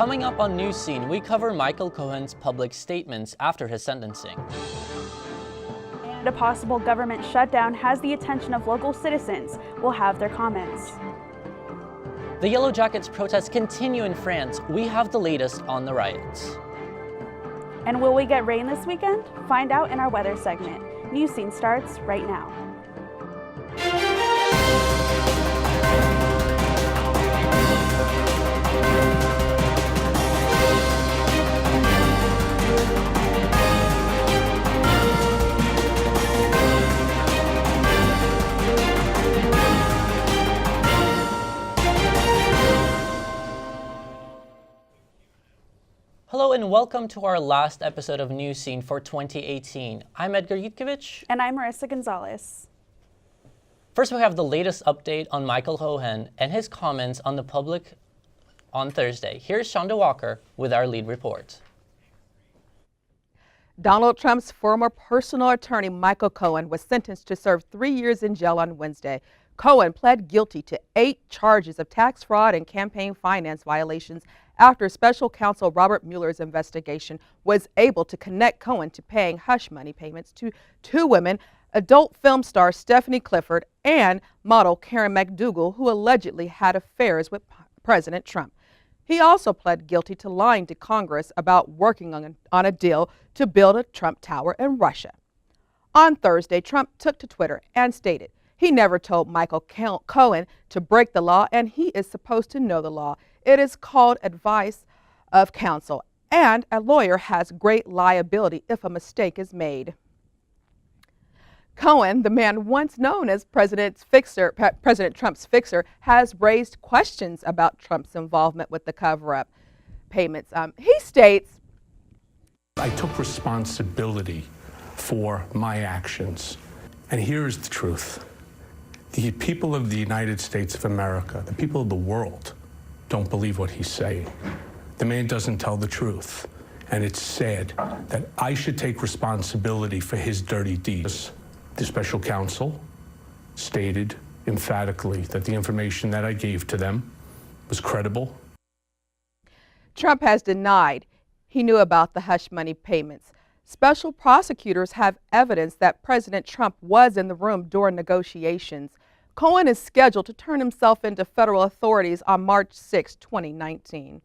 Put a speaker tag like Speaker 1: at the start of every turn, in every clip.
Speaker 1: Coming up on Newscene, we cover Michael Cohen's public statements after his sentencing.
Speaker 2: And a possible government shutdown has the attention of local citizens. We'll have their comments.
Speaker 1: The Yellow Jackets protests continue in France. We have the latest on the riots.
Speaker 2: And will we get rain this weekend? Find out in our weather segment. Newscene starts right now.
Speaker 1: Hello and welcome to our last episode of Newscene for 2018. I'm Edgar Yudkevich.
Speaker 2: And I'm Marissa Gonzalez.
Speaker 1: First, we have the latest update on Michael Cohen and his comments on the public on Thursday. Here's Shonda Walker with our lead report.
Speaker 3: Donald Trump's former personal attorney, Michael Cohen, was sentenced to serve 3 years in jail on Wednesday. Cohen pled guilty to 8 charges of tax fraud and campaign finance violations after special counsel Robert Mueller's investigation was able to connect Cohen to paying hush money payments to 2 women, adult film star Stephanie Clifford and model Karen McDougal, who allegedly had affairs with President Trump. He also pled guilty to lying to Congress about working on a deal to build a Trump Tower in Russia. On Thursday, Trump took to Twitter and stated he never told Michael Cohen to break the law, and he is supposed to know the law. It is called advice of counsel, and a lawyer has great liability if a mistake is made. Cohen, the man once known as President Trump's fixer, has raised questions about Trump's involvement with the cover-up payments. He states,
Speaker 4: I took responsibility for my actions. And here is the truth. The people of the United States of America, the people of the world, don't believe what he's saying. The man doesn't tell the truth. And it's sad that I should take responsibility for his dirty deeds. The special counsel stated emphatically that the information that I gave to them was credible.
Speaker 3: Trump has denied he knew about the hush money payments. Special prosecutors have evidence that President Trump was in the room during negotiations. Cohen is scheduled to turn himself into federal authorities on March 6, 2019.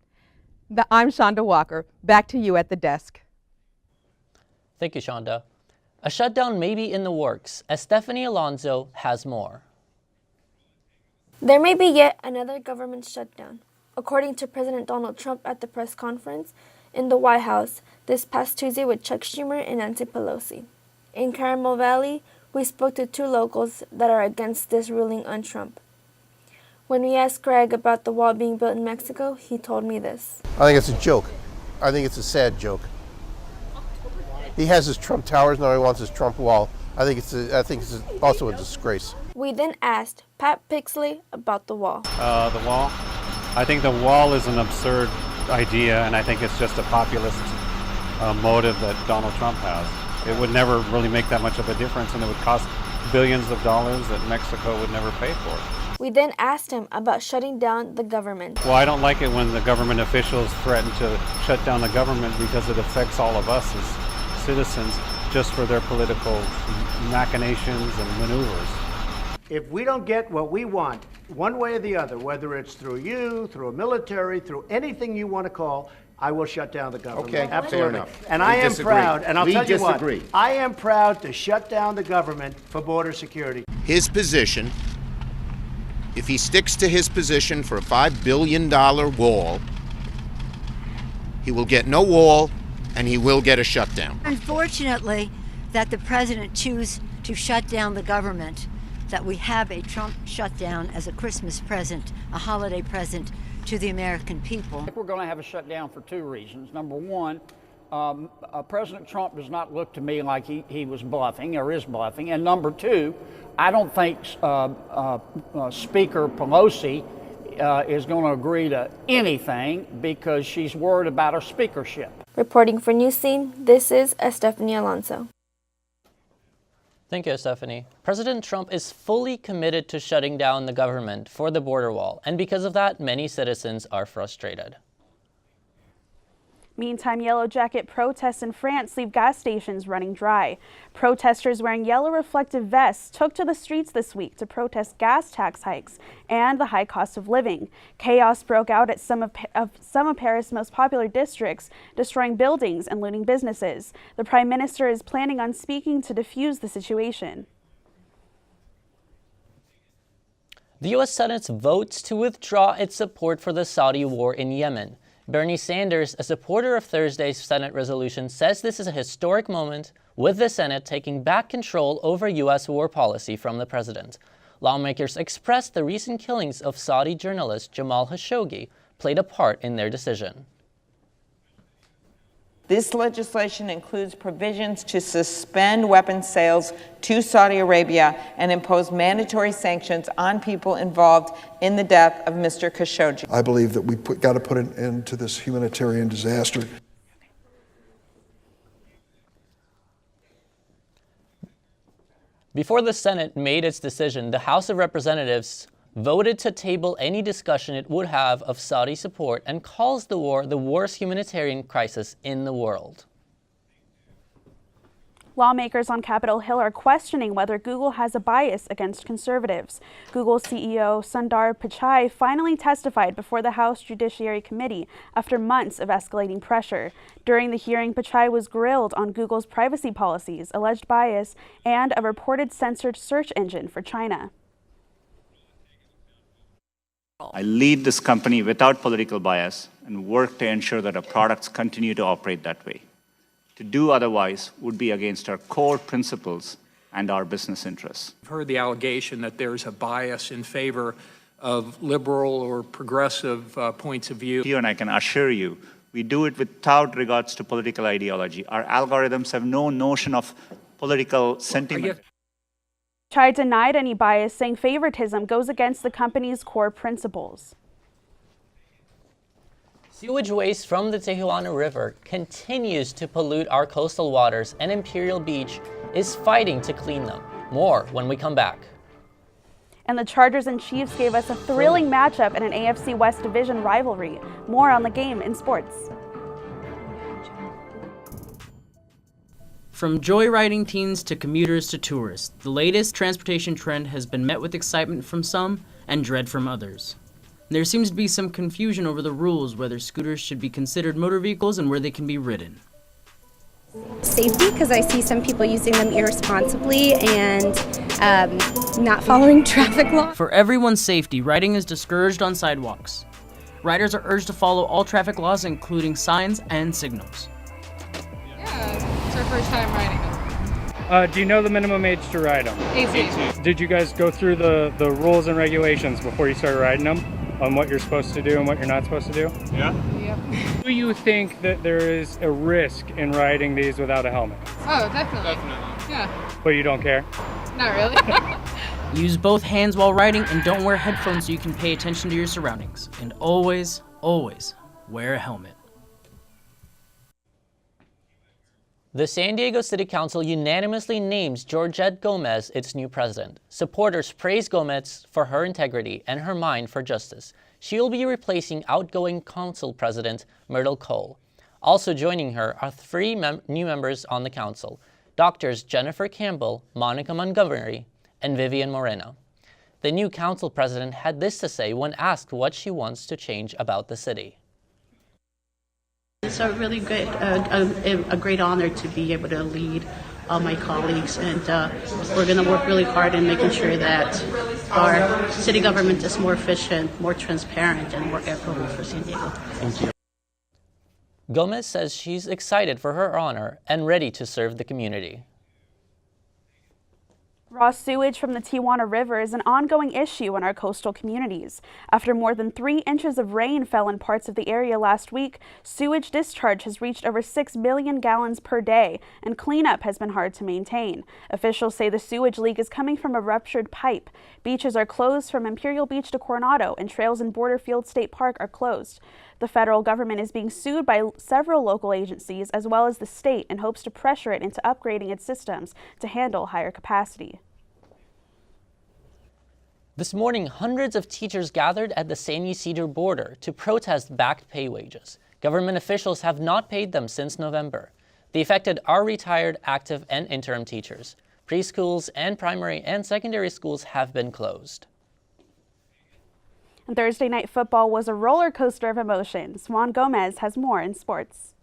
Speaker 3: I'm Shonda Walker. Back to you at the desk.
Speaker 1: Thank you, Shonda. A shutdown may be in the works, as Stephanie Alonso has more.
Speaker 5: There may be yet another government shutdown. According to President Donald Trump at the press conference in the White House this past Tuesday with Chuck Schumer and Nancy Pelosi. In Carmel Valley, we spoke to 2 locals that are against this ruling on Trump. When we asked Greg about the wall being built in Mexico, he told me this.
Speaker 6: I think it's a joke. I think it's a sad joke. He has his Trump towers, now he wants his Trump wall. I think it's also a disgrace.
Speaker 5: We then asked Pat Pixley about the wall.
Speaker 7: The wall? I think the wall is an absurd idea, and I think it's just a populist motive that Donald Trump has. It would never really make that much of a difference, and it would cost billions of dollars that Mexico would never pay for.
Speaker 5: We then asked him about shutting down the government.
Speaker 7: Well, I don't like it when the government officials threaten to shut down the government because it affects all of us as citizens just for their political machinations and maneuvers.
Speaker 8: If we don't get what we want, one way or the other, whether it's through you, through a military, through anything you want to call, I will shut down the government.
Speaker 6: Okay,
Speaker 8: absolutely.
Speaker 6: fair enough.
Speaker 8: And I am proud, and I'll tell you what,
Speaker 6: disagree.
Speaker 8: I am proud to shut down the government for border security.
Speaker 9: His position, if he sticks to his position for a $5 billion wall, he will get no wall and he will get a shutdown.
Speaker 10: Unfortunately, that the president choose to shut down the government, that we have a Trump shutdown as a Christmas present, a holiday present to the American people.
Speaker 11: I think we're going to have a shutdown for 2 reasons. Number one, President Trump does not look to me like he was bluffing or is bluffing. And number 2, I don't think Speaker Pelosi is going to agree to anything because she's worried about her speakership.
Speaker 5: Reporting for Newscene, this is Stephanie Alonso.
Speaker 1: Thank you, Stephanie. President Trump is fully committed to shutting down the government for the border wall, and because of that, many citizens are frustrated.
Speaker 2: Meantime, Yellow Jacket protests in France leave gas stations running dry. Protesters wearing yellow reflective vests took to the streets this week to protest gas tax hikes and the high cost of living. Chaos broke out at some of Paris' most popular districts, destroying buildings and looting businesses. The Prime Minister is planning on speaking to defuse the situation.
Speaker 1: The U.S. Senate votes to withdraw its support for the Saudi war in Yemen. Bernie Sanders, a supporter of Thursday's Senate resolution, says this is a historic moment, with the Senate taking back control over U.S. war policy from the president. Lawmakers expressed the recent killings of Saudi journalist Jamal Khashoggi played a part in their decision.
Speaker 12: This legislation includes provisions to suspend weapons sales to Saudi Arabia and impose mandatory sanctions on people involved in the death of Mr. Khashoggi.
Speaker 13: I believe that we got to put an end to this humanitarian disaster.
Speaker 1: Before the Senate made its decision, the House of Representatives voted to table any discussion it would have of Saudi support and calls the war the worst humanitarian crisis in the world.
Speaker 2: Lawmakers on Capitol Hill are questioning whether Google has a bias against conservatives. Google CEO Sundar Pichai finally testified before the House Judiciary Committee after months of escalating pressure. During the hearing, Pichai was grilled on Google's privacy policies, alleged bias, and a reported censored search engine for China.
Speaker 14: I lead this company without political bias and work to ensure that our products continue to operate that way. To do otherwise would be against our core principles and our business interests.
Speaker 15: I've heard the allegation that there's a bias in favor of liberal or progressive points of view.
Speaker 14: And I can assure you, we do it without regards to political ideology. Our algorithms have no notion of political sentiment.
Speaker 2: Pichai denied any bias, saying favoritism goes against the company's core principles.
Speaker 1: Sewage waste from the Tijuana River continues to pollute our coastal waters, and Imperial Beach is fighting to clean them. More when we come back.
Speaker 2: And the Chargers and Chiefs gave us a thrilling matchup in an AFC West Division rivalry. More on the game in sports.
Speaker 16: From joyriding teens to commuters to tourists, the latest transportation trend has been met with excitement from some and dread from others. There seems to be some confusion over the rules whether scooters should be considered motor vehicles and where they can be ridden.
Speaker 17: Safety, because I see some people using them irresponsibly and not following traffic laws.
Speaker 16: For everyone's safety, riding is discouraged on sidewalks. Riders are urged to follow all traffic laws, including signs and signals.
Speaker 18: Yeah, it's our first time riding them.
Speaker 19: Do you know the minimum age to ride them?
Speaker 18: 18.
Speaker 19: Did you guys go through the rules and regulations before you started riding them on what you're supposed to do and what you're not supposed to do?
Speaker 18: Yeah. Yep.
Speaker 19: Do you think that there is a risk in riding these without a helmet?
Speaker 18: Oh, definitely. Definitely. Yeah.
Speaker 19: But you don't care?
Speaker 18: Not really.
Speaker 16: Use both hands while riding and don't wear headphones so you can pay attention to your surroundings. And always, always wear a helmet.
Speaker 1: The San Diego City Council unanimously names Georgette Gomez its new president. Supporters praise Gomez for her integrity and her mind for justice. She will be replacing outgoing council president Myrtle Cole. Also joining her are three new members on the council, Doctors Jennifer Campbell, Monica Montgomery, and Vivian Moreno. The new council president had this to say when asked what she wants to change about the city.
Speaker 20: It's a really good, a great honor to be able to lead all my colleagues, and we're going to work really hard in making sure that our city government is more efficient, more transparent, and more equitable for San Diego.
Speaker 1: Thank you. Gomez says she's excited for her honor and ready to serve the community.
Speaker 2: Raw sewage from the Tijuana River is an ongoing issue in our coastal communities. After more than 3 inches of rain fell in parts of the area last week, sewage discharge has reached over 6 million gallons per day, and cleanup has been hard to maintain. Officials say the sewage leak is coming from a ruptured pipe. Beaches are closed from Imperial Beach to Coronado, and trails in Borderfield State Park are closed. The federal government is being sued by several local agencies as well as the state in hopes to pressure it into upgrading its systems to handle higher capacity.
Speaker 1: This morning, hundreds of teachers gathered at the San Ysidro border to protest back pay wages. Government officials have not paid them since November. The affected are retired, active, and interim teachers. Preschools and primary and secondary schools have been closed.
Speaker 2: And Thursday night football was a roller coaster of emotions. Juan Gomez has more in sports.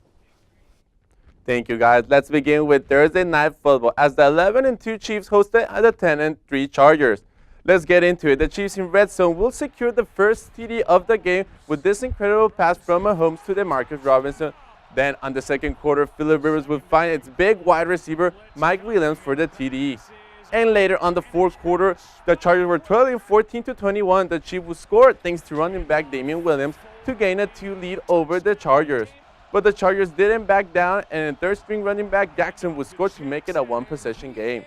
Speaker 21: Thank you, guys. Let's begin with Thursday night football as the 11-2 Chiefs hosted the 10-3 Chargers. Let's get into it. The Chiefs in red zone will secure the first TD of the game with this incredible pass from Mahomes to DeMarcus Robinson. Then on the second quarter, Phillip Rivers would find its big wide receiver Mike Williams for the TD. And later on the fourth quarter, the Chargers were trailing 14-21. The Chiefs would score thanks to running back Damian Williams to gain a 2 lead over the Chargers. But the Chargers didn't back down, and third-string running back Jackson would score to make it a one-possession game.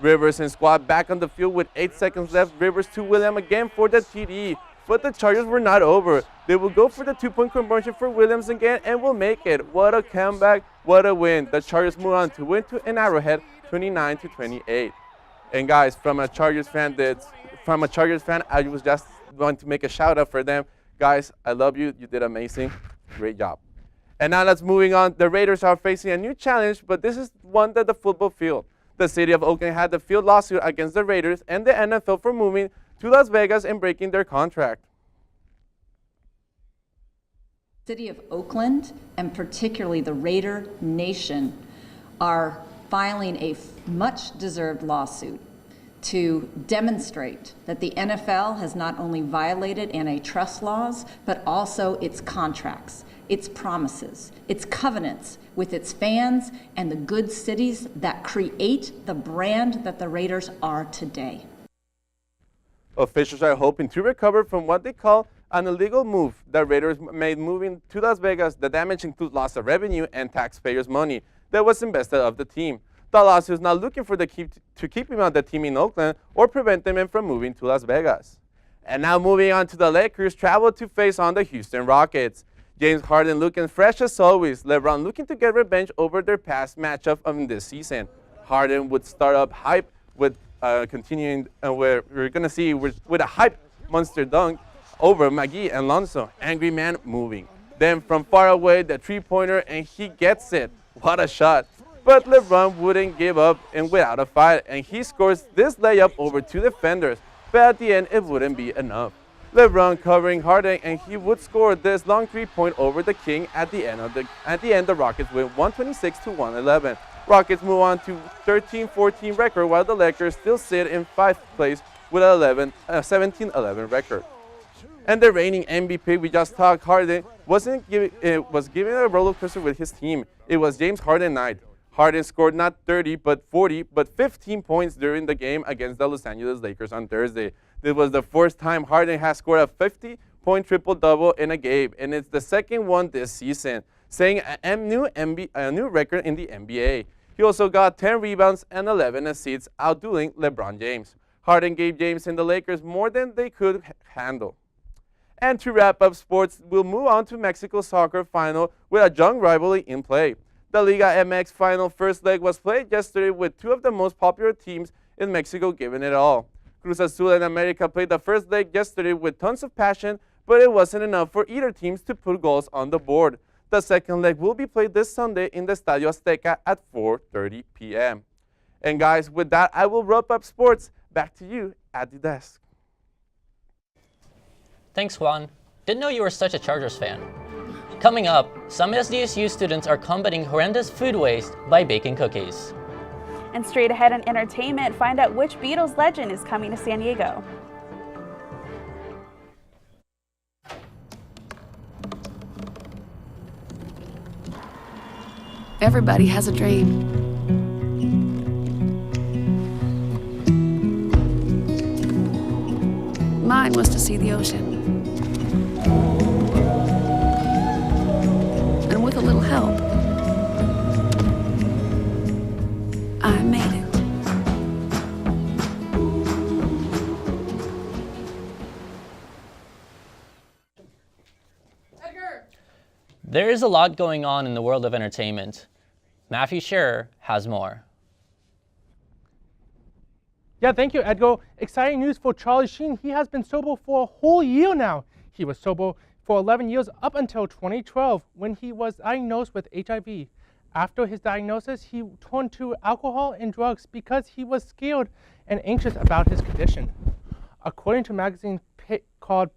Speaker 21: Rivers and squad back on the field with 8 seconds left. Rivers to Williams again for the TD. But the Chargers were not over. They will go for the 2-point conversion for Williams again and will make it. What a comeback, what a win. The Chargers move on to win to an Arrowhead 29-28. And guys, from a Chargers fan, I was just going to make a shout out for them. Guys, I love you. You did amazing. Great job. And now let's moving on. The Raiders are facing a new challenge, but this is one that the football field. The city of Oakland had the field lawsuit against the Raiders and the NFL for moving to Las Vegas and breaking their contract.
Speaker 22: City of Oakland, and particularly the Raider Nation, are filing a much-deserved lawsuit to demonstrate that the NFL has not only violated antitrust laws, but also its contracts, its promises, its covenants with its fans and the good cities that create the brand that the Raiders are today.
Speaker 21: Officials are hoping to recover from what they call an illegal move that Raiders made moving to Las Vegas. The damage includes loss of revenue and taxpayers' money that was invested of the team. The lawsuit is now looking for to keep him on the team in Oakland or prevent them from moving to Las Vegas. And now moving on to the Lakers travel to face on the Houston Rockets. James Harden looking fresh as always. LeBron looking to get revenge over their past matchup of this season. Harden would start up hype with continuing where we're going to see with a hype monster dunk over McGee and Lonzo. Angry man moving. Then from far away, the three-pointer, and he gets it. What a shot. But LeBron wouldn't give up and without a fight, and he scores this layup over two defenders. But at the end, it wouldn't be enough. LeBron covering Harden, and he would score this long three-point over the King at the end. The Rockets win 126-111. Rockets move on to 13-14 record, while the Lakers still sit in 5th place with a 17-11 record. And the reigning MVP, we just talked, Harden, was giving a roller coaster with his team. It was James Harden night. Harden scored not 30, but 40, but 15 points during the game against the Los Angeles Lakers on Thursday. This was the first time Harden has scored a 50-point triple-double in a game, and it's the second one this season, setting a new record in the NBA. He also got 10 rebounds and 11 assists, outdoing LeBron James. Harden gave James and the Lakers more than they could handle. And to wrap up sports, we'll move on to Mexico soccer final with a young rivalry in play. The Liga MX final first leg was played yesterday with two of the most popular teams in Mexico giving it all. Cruz Azul and America played the first leg yesterday with tons of passion, but it wasn't enough for either teams to put goals on the board. The second leg will be played this Sunday in the Estadio Azteca at 4:30 p.m. And guys, with that, I will wrap up sports. Back to you at the desk.
Speaker 1: Thanks, Juan. Didn't know you were such a Chargers fan. Coming up, some SDSU students are combating horrendous food waste by baking cookies.
Speaker 2: And straight ahead in entertainment, find out which Beatles legend is coming to San Diego.
Speaker 23: Everybody has a dream. Mine was to see the ocean. And with a little help, I made it.
Speaker 1: There is a lot going on in the world of entertainment. Matthew Scherer has more.
Speaker 24: Yeah, thank you, Edgo. Exciting news for Charlie Sheen. He has been sober for a whole year now. He was sober
Speaker 3: for 11 years up until 2012 when he was diagnosed with HIV. After his diagnosis, he turned to alcohol and drugs because he was scared and anxious about his condition. According to a magazine called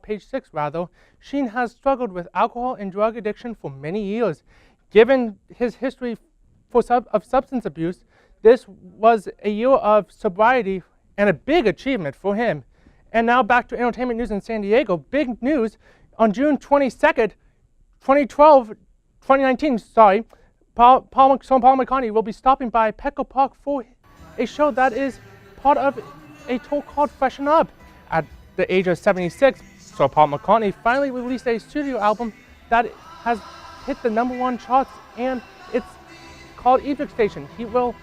Speaker 3: Page 6, Sheen has struggled with alcohol and drug addiction for many years. Given his history of substance abuse, this was a year of sobriety and a big achievement for him. And now back to entertainment news in San Diego. Big news, on June 22nd, 2019, Paul McCartney will be stopping by Petco Park for a show that is part of a tour called Freshen Up. At the age of 76, Sir Paul McCartney finally released a studio album that has hit the #1 charts, and it's called Evening Station. He will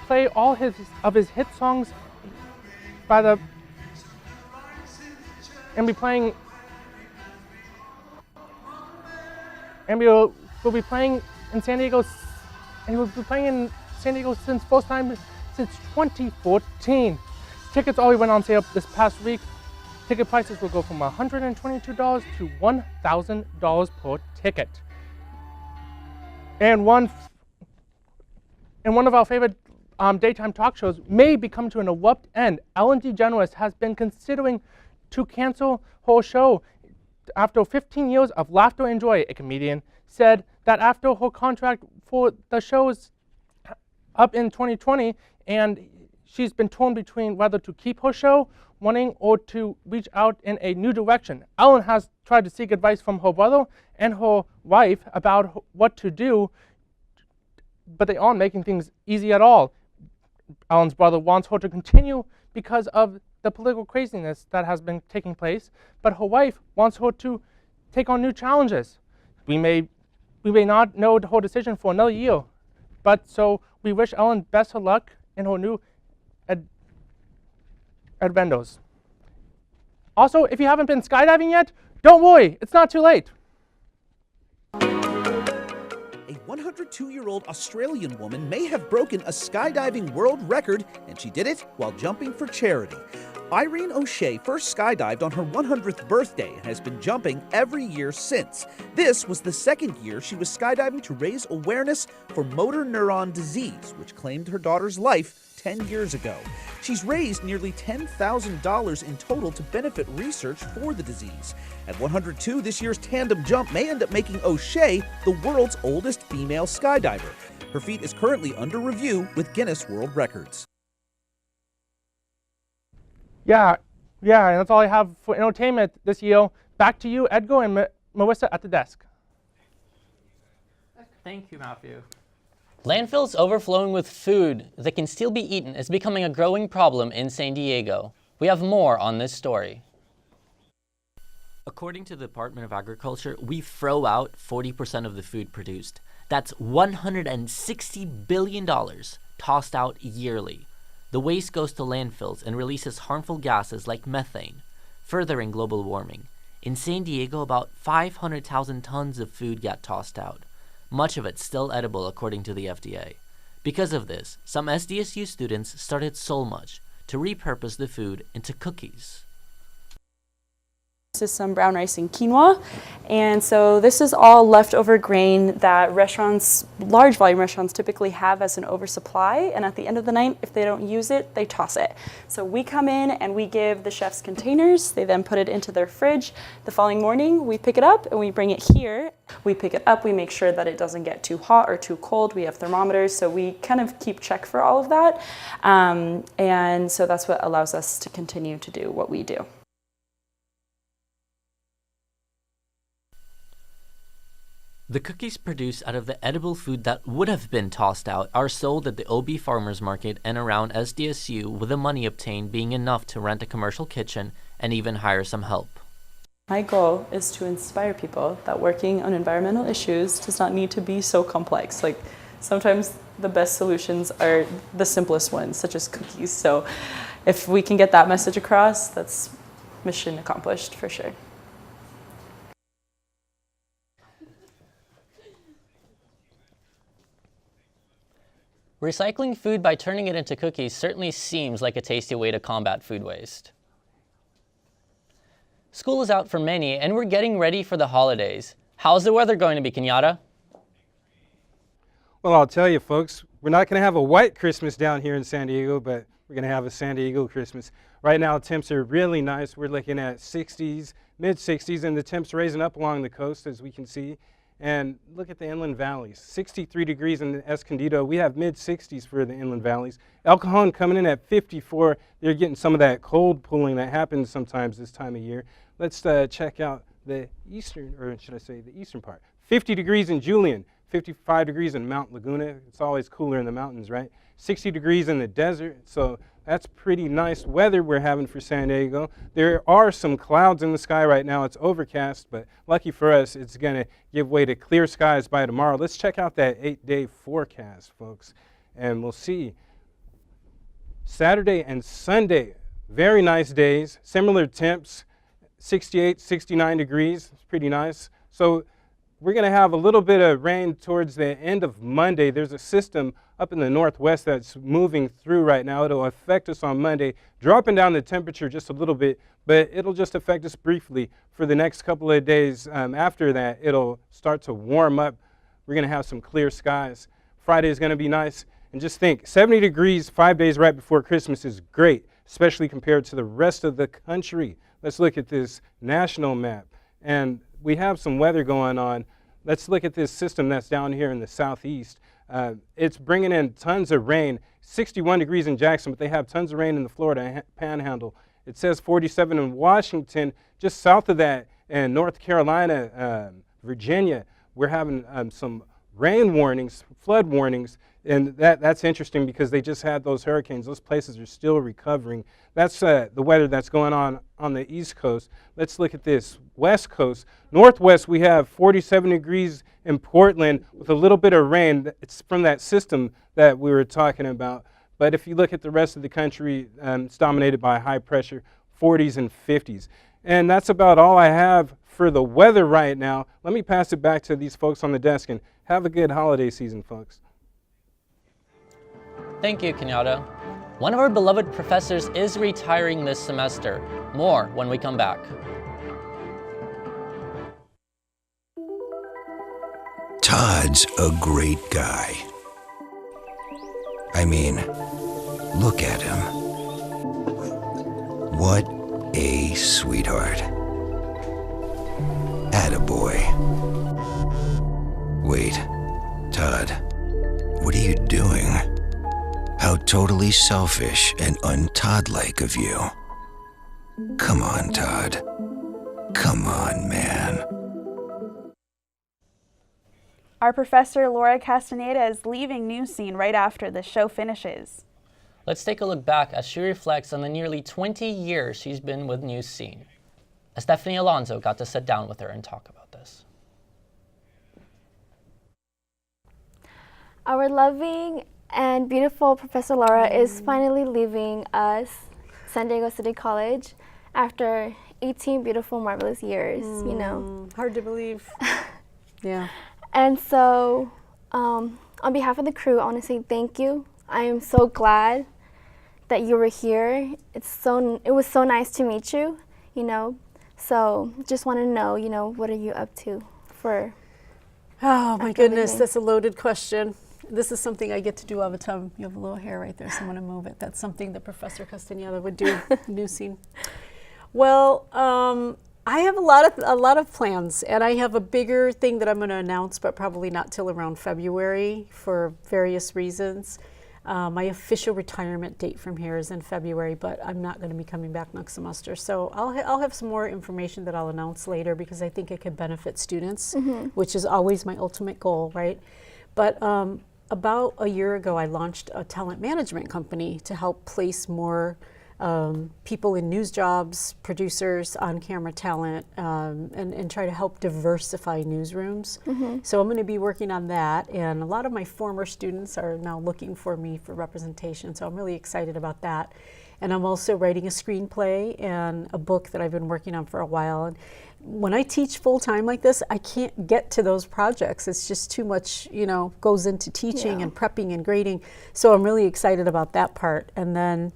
Speaker 3: play all of his hit songs will be playing in San Diego, and he will be playing in San Diego since first time since 2014. Tickets already went on sale this past week. Ticket prices will go from $122 to $1,000 per ticket. And one of our favorite daytime talk shows may be coming to an abrupt end. Ellen DeGeneres has been considering to cancel her show after 15 years of laughter and joy. A comedian said that after her contract for the show is up in 2020, and she's been torn between whether to keep her show, wanting, or to reach out in a new direction. Ellen has tried to seek advice from her brother and her wife about what to do, but they aren't making things easy at all. Ellen's brother wants her to continue because of the political craziness that has been taking place, but her wife wants her to take on new challenges. We may not know her decision for another year, but so we wish Ellen best of luck in her new adventures. Also, if you haven't been skydiving yet, don't worry, it's not too late.
Speaker 4: A 102-year-old Australian woman may have broken a skydiving world record, and she did it while jumping for charity. Irene O'Shea first skydived on her 100th birthday and has been jumping every year since. This was the second year she was skydiving to raise awareness for motor neuron disease, which claimed her daughter's life 10 years ago. She's raised nearly $10,000 in total to benefit research for the disease. At 102, this year's tandem jump may end up making O'Shea the world's oldest female skydiver. Her feat is currently under review with Guinness World Records.
Speaker 3: Yeah, and that's all I have for entertainment this year. Back to you, Edgar and Melissa at the desk.
Speaker 1: Thank you, Matthew. Landfills overflowing with food that can still be eaten is becoming a growing problem in San Diego. We have more on this story. According to the Department of Agriculture, we throw out 40% of the food produced. That's $160 billion tossed out yearly. The waste goes to landfills and releases harmful gases like methane, furthering global warming. In San Diego, about 500,000 tons of food get tossed out. Much of it still edible according to the FDA. Because of this, some SDSU students started Soul Much to repurpose the food into cookies.
Speaker 7: This is some brown rice and quinoa, and so this is all leftover grain that restaurants, large volume restaurants, typically have as an oversupply, and at the end of the night, if they don't use it, they toss it. So we come in and we give the chefs containers, they then put it into their fridge. The following morning, we pick it up and we bring it here. We pick it up, we make sure that it doesn't get too hot or too cold. We have thermometers, so we kind of keep check for all of that. And so that's what allows us to continue to do what we do.
Speaker 1: The cookies produced out of the edible food that would have been tossed out are sold at the OB Farmers Market and around SDSU, with the money obtained being enough to rent a commercial kitchen and even hire some help.
Speaker 7: My goal is to inspire people that working on environmental issues does not need to be so complex. Like, sometimes the best solutions are the simplest ones, such as cookies. So if we can get that message across, that's mission accomplished for sure.
Speaker 1: Recycling food by turning it into cookies certainly seems like a tasty way to combat food waste. School is out for many, and we're getting ready for the holidays. How's the weather going to be, Kenyatta?
Speaker 6: Well, I'll tell you, folks, we're not going to have a white Christmas down here in San Diego, but we're going to have a San Diego Christmas. Right now, temps are really nice. We're looking at 60s, mid-60s, and the temps raising up along the coast, as we can see. And look at the inland valleys, 63 degrees in Escondido. We have mid-60s for the inland valleys. El Cajon coming in at 54. They're getting some of that cold pooling that happens sometimes this time of year. Let's check out the eastern, or should I say the eastern part. 50 degrees in Julian, 55 degrees in Mount Laguna. It's always cooler in the mountains, right? 60 degrees in the desert, so that's pretty nice weather we're having for San Diego. There are some clouds in the sky right now. It's overcast, but lucky for us, it's going to give way to clear skies by tomorrow. Let's check out that 8-day forecast, folks, and we'll see. Saturday and Sunday, very nice days, similar temps, 68, 69 degrees. It's pretty nice. So we're going to have a little bit of rain towards the end of Monday. There's a system up in the northwest that's moving through right now. It'll affect us on Monday, dropping down the temperature just a little bit, but it'll just affect us briefly for the next couple of days. After that, it'll start to warm up. We're going to have some clear skies. Friday is going to be nice. And just think, 70 degrees 5 days right before Christmas is great, especially compared to the rest of the country. Let's look at this national map. And we have some weather going on. Let's look at this system that's down here in the southeast. It's bringing in tons of rain, 61 degrees in Jackson, but they have tons of rain in the Florida panhandle. It says 47 in Washington, just south of that, and North Carolina, Virginia. We're having some rain warnings, flood warnings, and that's interesting because they just had those hurricanes. Those places are still recovering. That's the weather that's going on the East Coast. Let's look at this West Coast. Northwest, we have 47 degrees in Portland with a little bit of rain. It's from that system that we were talking about. But if you look at the rest of the country, it's dominated by high pressure, 40s and 50s. And that's about all I have for the weather right now. Let me pass it back to these folks on the desk, and have a good holiday season, folks.
Speaker 1: Thank you, Kenyatta. One of our beloved professors is retiring this semester. More when we come back.
Speaker 8: Todd's a great guy. I mean, look at him. What a sweetheart. Attaboy. Wait, Todd, what are you doing? How totally selfish and un-Todd-like of you. Come on, Todd. Come on, man.
Speaker 2: Our professor Laura Castaneda is leaving Newscene right after the show finishes.
Speaker 1: Let's take a look back as she reflects on the nearly 20 years she's been with Newscene. Stephanie Alonso got to sit down with her and talk about this.
Speaker 5: Our loving and beautiful Professor Laura is finally leaving us, San Diego City College, after 18 beautiful, marvelous years, you know.
Speaker 9: Hard to believe. Yeah.
Speaker 5: And so, on behalf of the crew, I want to say thank you. I am so glad that you were here. It was so nice to meet you, you know. So, just want to know, you know, what are you up to for?
Speaker 9: Oh my goodness, that's a loaded question. This is something I get to do all the time. You have a little hair right there, so I'm going to move it. That's something that Professor Castaneda would do, Newscene. Well, I have a lot of plans, and I have a bigger thing that I'm going to announce, but probably not till around February for various reasons. My official retirement date from here is in February, but I'm not going to be coming back next semester. So I'll have some more information that I'll announce later because I think it could benefit students, which is always my ultimate goal, right? But about a year ago, I launched a talent management company to help place more people in news jobs, producers, on-camera talent, and try to help diversify newsrooms. So I'm going to be working on that, and a lot of my former students are now looking for me for representation, so I'm really excited about that. And I'm also writing a screenplay and a book that I've been working on for a while. And when I teach full-time like this, I can't get to those projects. It's just too much, you know, goes into teaching and prepping and grading. So I'm really excited about that part. And then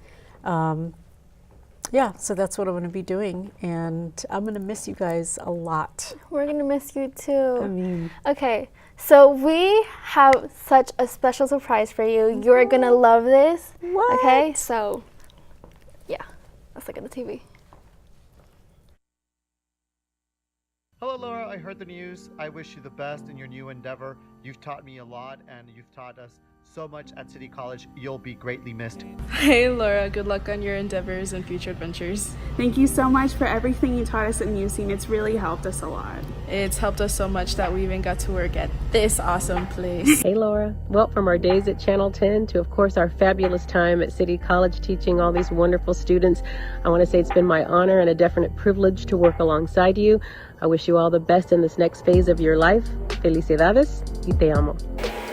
Speaker 9: yeah, so that's what I'm going to be doing, and I'm going to miss you guys a lot.
Speaker 5: We're going to miss you too.
Speaker 9: I mean,
Speaker 5: okay, so we have such a special surprise for you. You're going to love this.
Speaker 9: What?
Speaker 5: Okay, so yeah, let's look at the TV.
Speaker 10: Hello, Laura. I heard the news. I wish you the best in your new endeavor. You've taught me a lot, and you've taught us so much at City College. You'll be greatly missed.
Speaker 11: Hey, Laura. Good luck on your endeavors and future adventures.
Speaker 2: Thank you so much for everything you taught us at Newscene. It's really helped us a lot.
Speaker 11: It's helped us so much that we even got to work at this awesome place.
Speaker 12: Hey, Laura. Well, from our days at Channel 10 to, of course, our fabulous time at City College teaching all these wonderful students, I want to say it's been my honor and a definite privilege to work alongside you. I wish you all the best in this next phase of your life. Felicidades y te amo.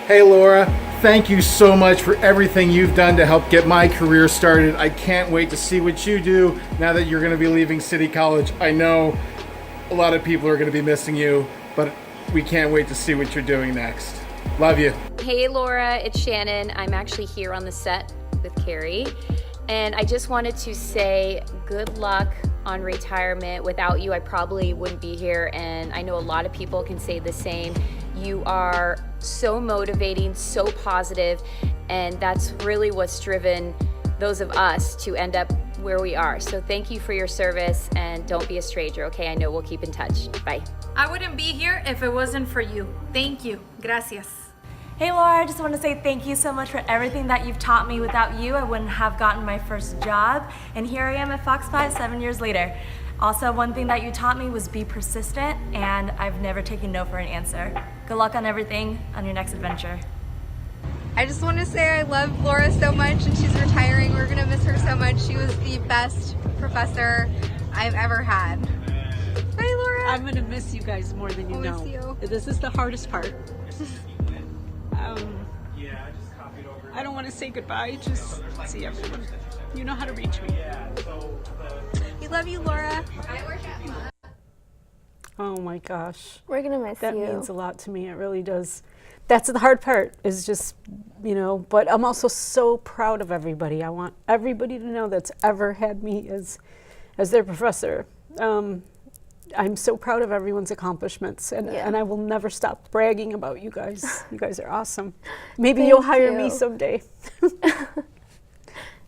Speaker 24: Hey, Laura. Thank you so much for everything you've done to help get my career started. I can't wait to see what you do now that you're going to be leaving City College. I know a lot of people are going to be missing you, but we can't wait to see what you're doing next. Love you.
Speaker 25: Hey, Laura, it's Shannon. I'm actually here on the set with Carrie, and I just wanted to say good luck on retirement. Without you, I probably wouldn't be here, and I know a lot of people can say the same. You are so motivating, so positive, and that's really what's driven those of us to end up where we are. So thank you for your service, and don't be a stranger, okay? I know we'll keep in touch. Bye.
Speaker 26: I wouldn't be here if it wasn't for you. Thank you. Gracias. Hey, Laura, I just want to say thank you so much for everything that you've taught me. Without you, I wouldn't have gotten my first job, and here I am at Fox 5 7 years later. Also, one thing that you taught me was be persistent, and I've never taken no for an answer. Good luck on everything on your next adventure.
Speaker 27: I just want to say I love Laura so much, and she's retiring. We're gonna miss her so much. She was the best professor I've ever had. Bye, Laura.
Speaker 9: I'm gonna miss you guys more than you know.
Speaker 27: Miss you.
Speaker 9: This is the hardest part. I don't want to say goodbye, just see everyone. You know how to reach me.
Speaker 27: We love you, Laura.
Speaker 9: Oh my gosh.
Speaker 5: We're gonna miss
Speaker 9: that
Speaker 5: you.
Speaker 9: That means a lot to me, it really does. That's the hard part, is just, you know, but I'm also so proud of everybody. I want everybody to know that's ever had me as their professor. I'm so proud of everyone's accomplishments, and I will never stop bragging about you guys. You guys are awesome. Maybe you'll hire me someday.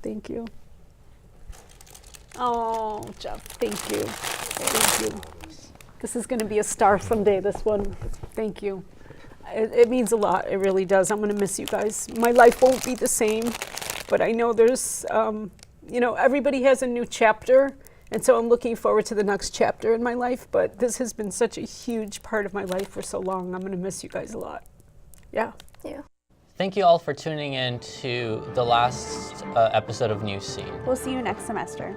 Speaker 9: Thank you. Oh, Jeff, thank you. Thank you. This is going to be a star someday, this one. Thank you. It means a lot. It really does. I'm going to miss you guys. My life won't be the same, but I know there's, you know, everybody has a new chapter. And so I'm looking forward to the next chapter in my life, but this has been such a huge part of my life for so long. I'm going to miss you guys a lot. Yeah.
Speaker 5: Yeah.
Speaker 1: Thank you all for tuning in to the last episode of Newscene.
Speaker 2: We'll see you next semester.